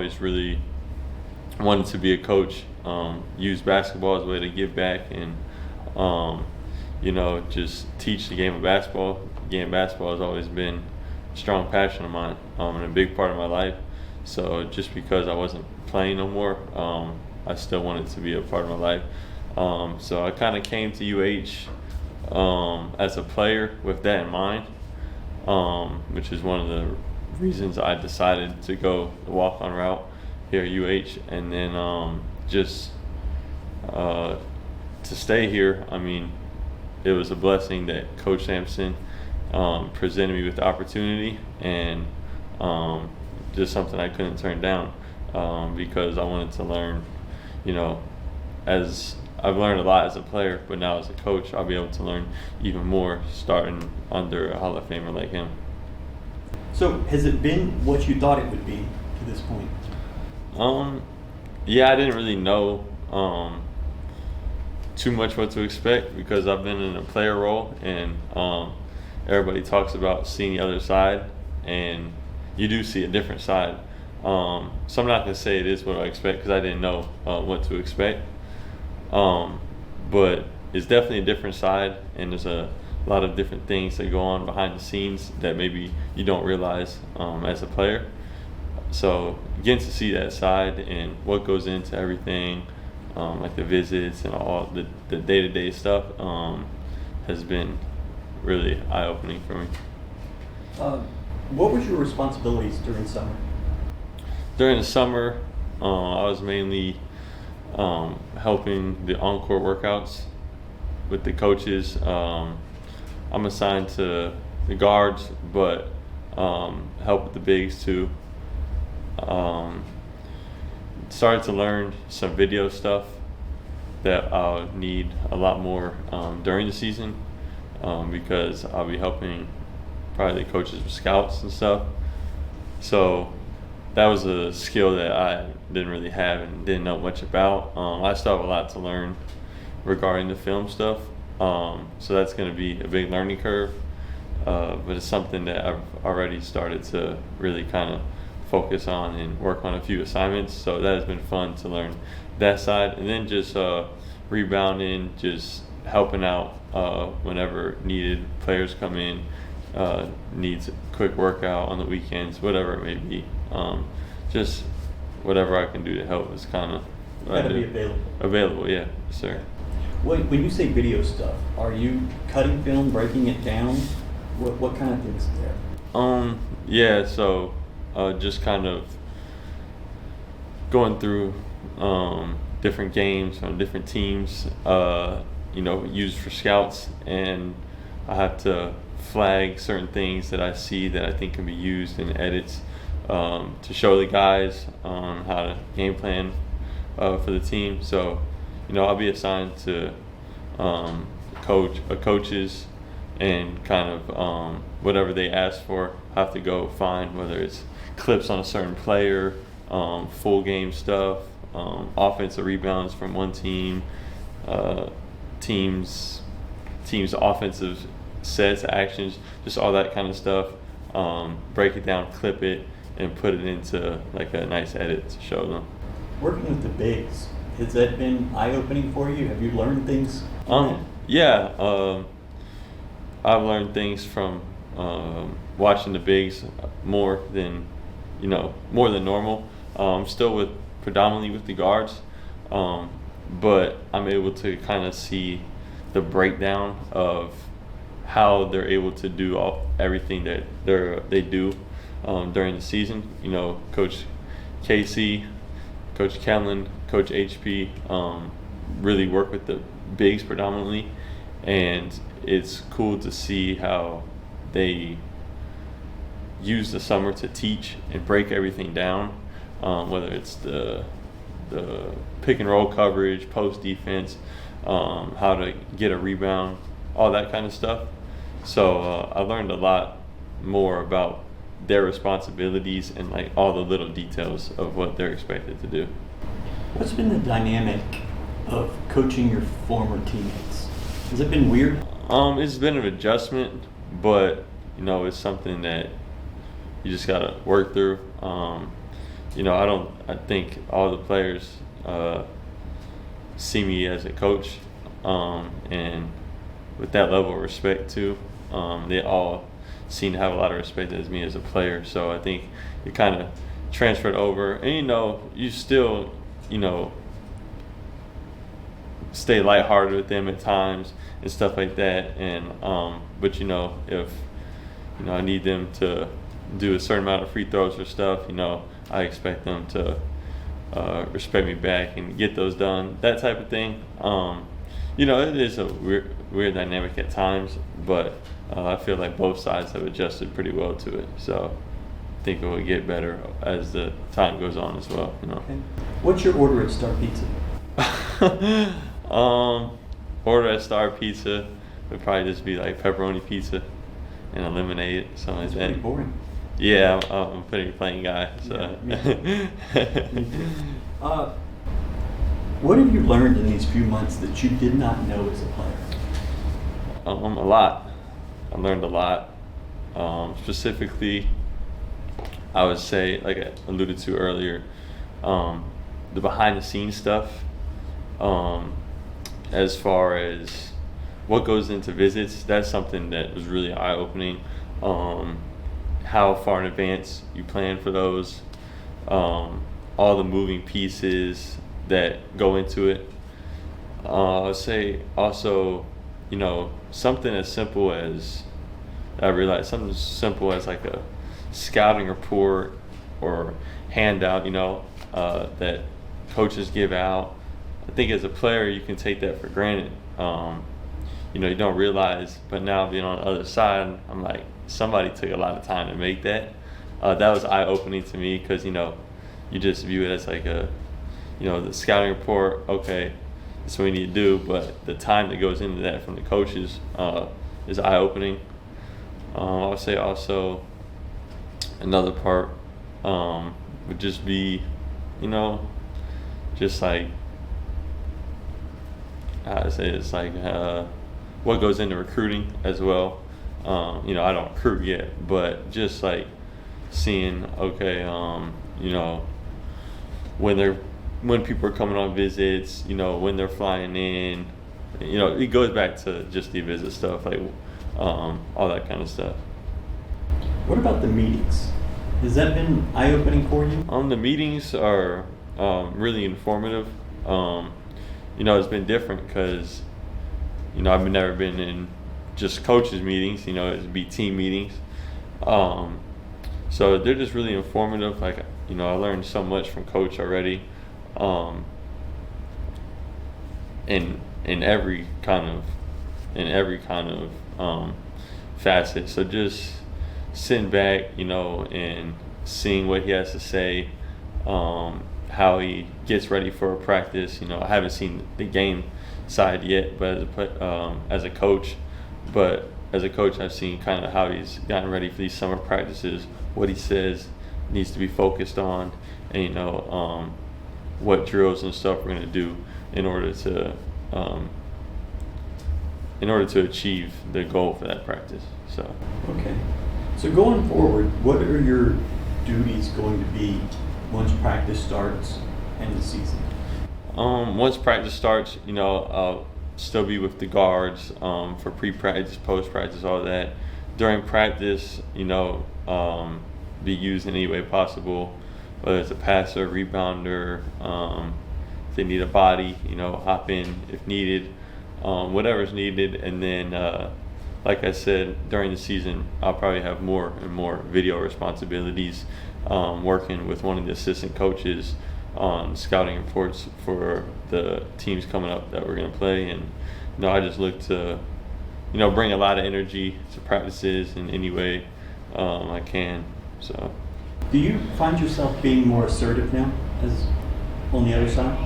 always really wanted to be a coach, use basketball as a way to give back and, just teach the game of basketball. The game of basketball has always been a strong passion of mine and a big part of my life. So just because I wasn't playing no more, I still wanted to be a part of my life. So I kind of came to UH as a player with that in mind, which is one of the reasons I decided to go the walk-on route here at UH. And then to stay here, I mean, it was a blessing that Coach Sampson presented me with the opportunity, and just something I couldn't turn down because I wanted to learn, as I've learned a lot as a player, but now as a coach, I'll be able to learn even more starting under a Hall of Famer like him. So has it been what you thought it would be to this point? Yeah, I didn't really know too much what to expect because I've been in a player role, and everybody talks about seeing the other side, and you do see a different side. So I'm not going to say it is what I expect because I didn't know what to expect. But it's definitely a different side, and there's a lot of different things that go on behind the scenes that maybe you don't realize as a player. So getting to see that side and what goes into everything, like the visits and all the day-to-day stuff, has been really eye-opening for me. What was your responsibilities during summer? During the summer, I was mainly helping the on-court workouts with the coaches. I'm assigned to the guards, but help with the bigs too. Started to learn some video stuff that I'll need a lot more during the season because I'll be helping probably the coaches with scouts and stuff. So that was a skill that I didn't really have and didn't know much about. I still have a lot to learn regarding the film stuff. So that's going to be a big learning curve. But it's something that I've already started to really kind of focus on and work on a few assignments. So that has been fun to learn that side. And then just rebounding, just helping out whenever needed. Players come in, needs a quick workout on the weekends, whatever it may be. Just whatever I can do to help is kind of what I do. Be available. Available, yeah, sir. When you say video stuff, are you cutting film, breaking it down? What kind of things there? Yeah, so just kind of going through different games from different teams, used for scouts, and I have to flag certain things that I see that I think can be used in edits to show the guys on how to game plan for the team. So, I'll be assigned to coaches and kind of whatever they ask for, I have to go find, whether it's clips on a certain player, full game stuff, offensive rebounds from one team, teams offensive sets, actions, just all that kind of stuff. Break it down, clip it, and put it into like a nice edit to show them. Working with the bigs, has that been eye-opening for you? Have you learned things? Yeah, I've learned things from watching the bigs more than normal. Still predominantly with the guards, but I'm able to kind of see the breakdown of how they're able to do everything that they do during the season. Coach Casey, Coach Kellen, Coach HP really work with the bigs predominantly, and it's cool to see how they use the summer to teach and break everything down, whether it's the pick and roll coverage, post defense, how to get a rebound, all that kind of stuff. So I learned a lot more about their responsibilities and like all the little details of what they're expected to do. What's been the dynamic of coaching your former teammates? Has it been weird? It's been an adjustment, but it's something that you just gotta work through. I think all the players see me as a coach, and with that level of respect too, they all seem to have a lot of respect as me as a player. So I think it kind of transferred over, and you still, stay lighthearted with them at times and stuff like that. And but if I need them to do a certain amount of free throws or stuff, I expect them to respect me back and get those done, that type of thing. It is a weird dynamic at times, but I feel like both sides have adjusted pretty well to it. So I think it will get better as the time goes on as well. Okay. What's your order at Star Pizza? Order at Star Pizza would probably just be like pepperoni pizza and a lemonade, something like that. Pretty boring. Yeah, I'm a pretty plain guy. So. Yeah, me too. What have you learned in these few months that you did not know as a player? A lot. I learned a lot. Specifically, I would say, like I alluded to earlier, the behind-the-scenes stuff. As far as what goes into visits, that's something that was really eye-opening. How far in advance you plan for those, all the moving pieces that go into it. I would say also, something as simple as, I realized something as simple as like a scouting report or handout, that coaches give out. I think as a player, you can take that for granted. You don't realize, but now being on the other side, I'm like, somebody took a lot of time to make that. That was eye-opening to me because, you just view it as like the scouting report, okay, that's what we need to do, but the time that goes into that from the coaches is eye-opening. I would say also another part would just be, just like, I say it's like what goes into recruiting as well. I don't recruit yet, but just like seeing, okay, when people are coming on visits, when they're flying in, it goes back to just the visit stuff, like all that kind of stuff. What about the meetings? Has that been eye-opening for you? The meetings are really informative. It's been different because, I've never been in just coaches meetings, it'd be team meetings. So they're just really informative. Like, I learned so much from coach already. In every kind of facet. So just sitting back, and seeing what he has to say, how he gets ready for a practice. I haven't seen the game side yet, but as a coach, I've seen kind of how he's gotten ready for these summer practices, what he says needs to be focused on, and what drills and stuff we're going to do in order to achieve the goal for that practice. So okay. So going forward, what are your duties going to be once practice starts and the season? Once practice starts, I'll still be with the guards for pre-practice, post-practice, all that. During practice, be used in any way possible, whether it's a passer, rebounder, if they need a body, hop in if needed, whatever's needed. And then, like I said, during the season, I'll probably have more and more video responsibilities, working with one of the assistant coaches on scouting reports for the teams coming up that we're going to play. And, I just look to, bring a lot of energy to practices in any way I can. So. Do you find yourself being more assertive now, as on the other side?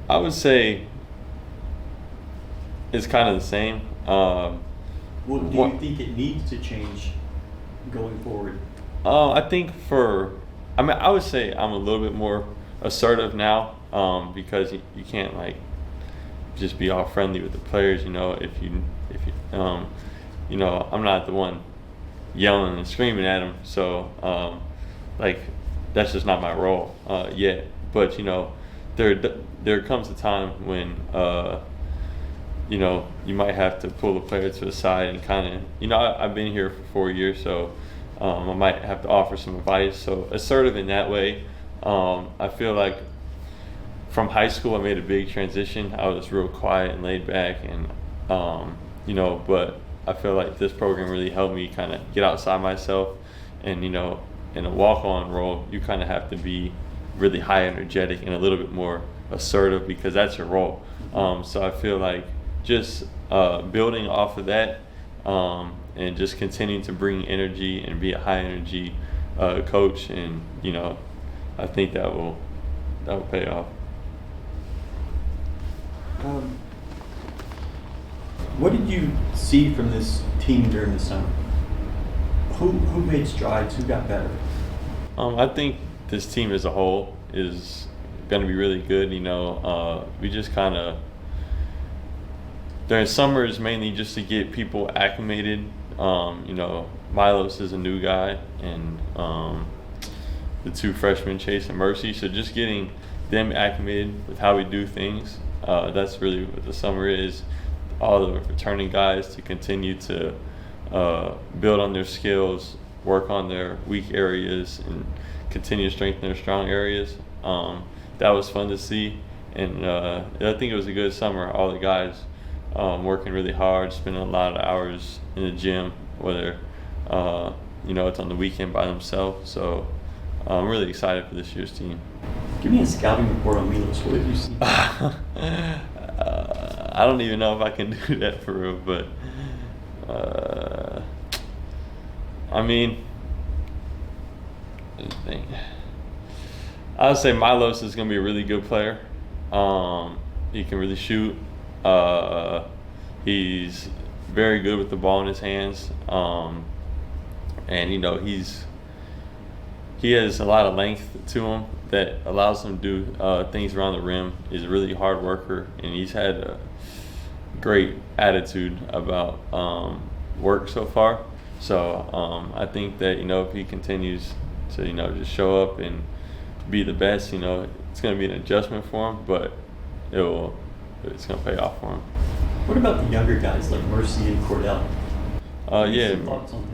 I would say it's kind of the same. Well, do you think it needs to change going forward? I think I would say I'm a little bit more assertive now, because you can't like just be all friendly with the players. If you I'm not the one yelling and screaming at them. So like that's just not my role yet. But there comes a time when you might have to pull the player to the side and kind of, I've been here for 4 years, so I might have to offer some advice. So assertive in that way. I feel like from high school I made a big transition. I was real quiet and laid back, and but I feel like this program really helped me kind of get outside myself. And in a walk-on role, you kind of have to be really high energetic and a little bit more assertive because that's your role. So I feel like just building off of that and just continuing to bring energy and be a high energy coach, and I think that will pay off. What did you see from this team during the summer? Who made strides? Who got better? I think this team as a whole is going to be really good. We just kind of during summer is mainly just to get people acclimated. Milos is a new guy, and the 2 freshmen, Chase and Mercy. So just getting them acclimated with how we do things. That's really what the summer is. All the returning guys to continue to build on their skills, work on their weak areas, and continue to strengthen their strong areas. That was fun to see, and I think it was a good summer. All the guys working really hard, spending a lot of hours in the gym, whether it's on the weekend by themselves. So I'm really excited for this year's team. Give me a scouting report on Milos. What did you see? I don't even know if I can do that for real, but I would say Milos is going to be a really good player. He can really shoot. He's very good with the ball in his hands, and he has a lot of length to him that allows him to do things around the rim. He's a really hard worker, and he's had a great attitude about work so far. So I think that if he continues to just show up and be the best, it's going to be an adjustment for him, but it's going to pay off for him. What about the younger guys like Mercy and Cordell?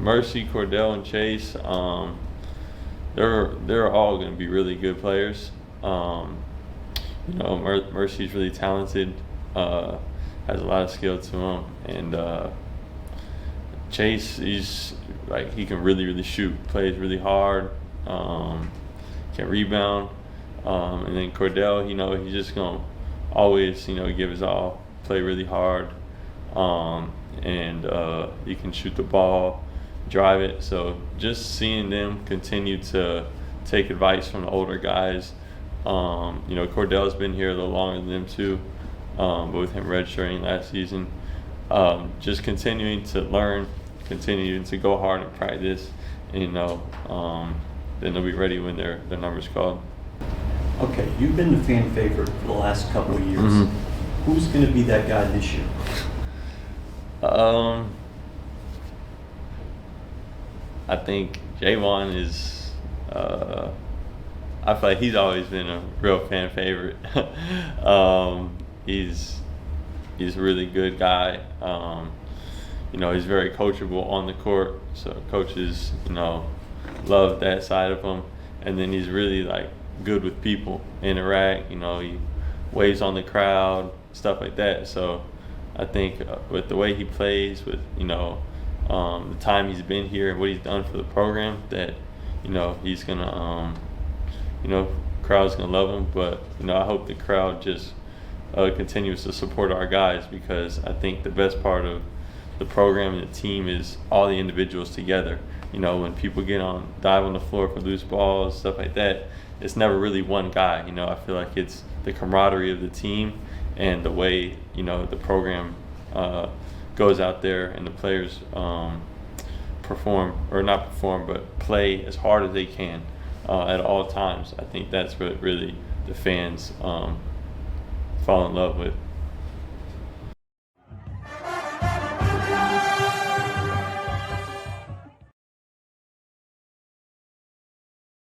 Mercy, Cordell, and Chase. They're all going to be really good players. Mercy's really talented, has a lot of skill to him, and Chase, he can really, really shoot, plays really hard, can rebound, and then Cordell, he's just going to always, give his all, play really hard, and he can shoot the ball, drive it. So just seeing them continue to take advice from the older guys. Cordell's been here a little longer than them too, but with him redshirting last season, just continuing to learn, continuing to go hard and practice, and then they'll be ready when their number's called. Okay, you've been the fan favorite for the last couple of years. Mm-hmm. Who's going to be that guy this year? I think Javon is. I feel like he's always been a real fan favorite. He's a really good guy. He's very coachable on the court, so coaches, love that side of him. And then he's really good with people, interact. He waves on the crowd, stuff like that. So I think with the way he plays, with the time he's been here and what he's done for the program, that he's gonna crowd's gonna love him. But I hope the crowd just continues to support our guys, because I think the best part of the program and the team is all the individuals together. When people dive on the floor for loose balls, stuff like that, it's never really one guy. I feel like it's the camaraderie of the team and the way the program goes out there and the players play as hard as they can at all times. I think that's what really the fans fall in love with.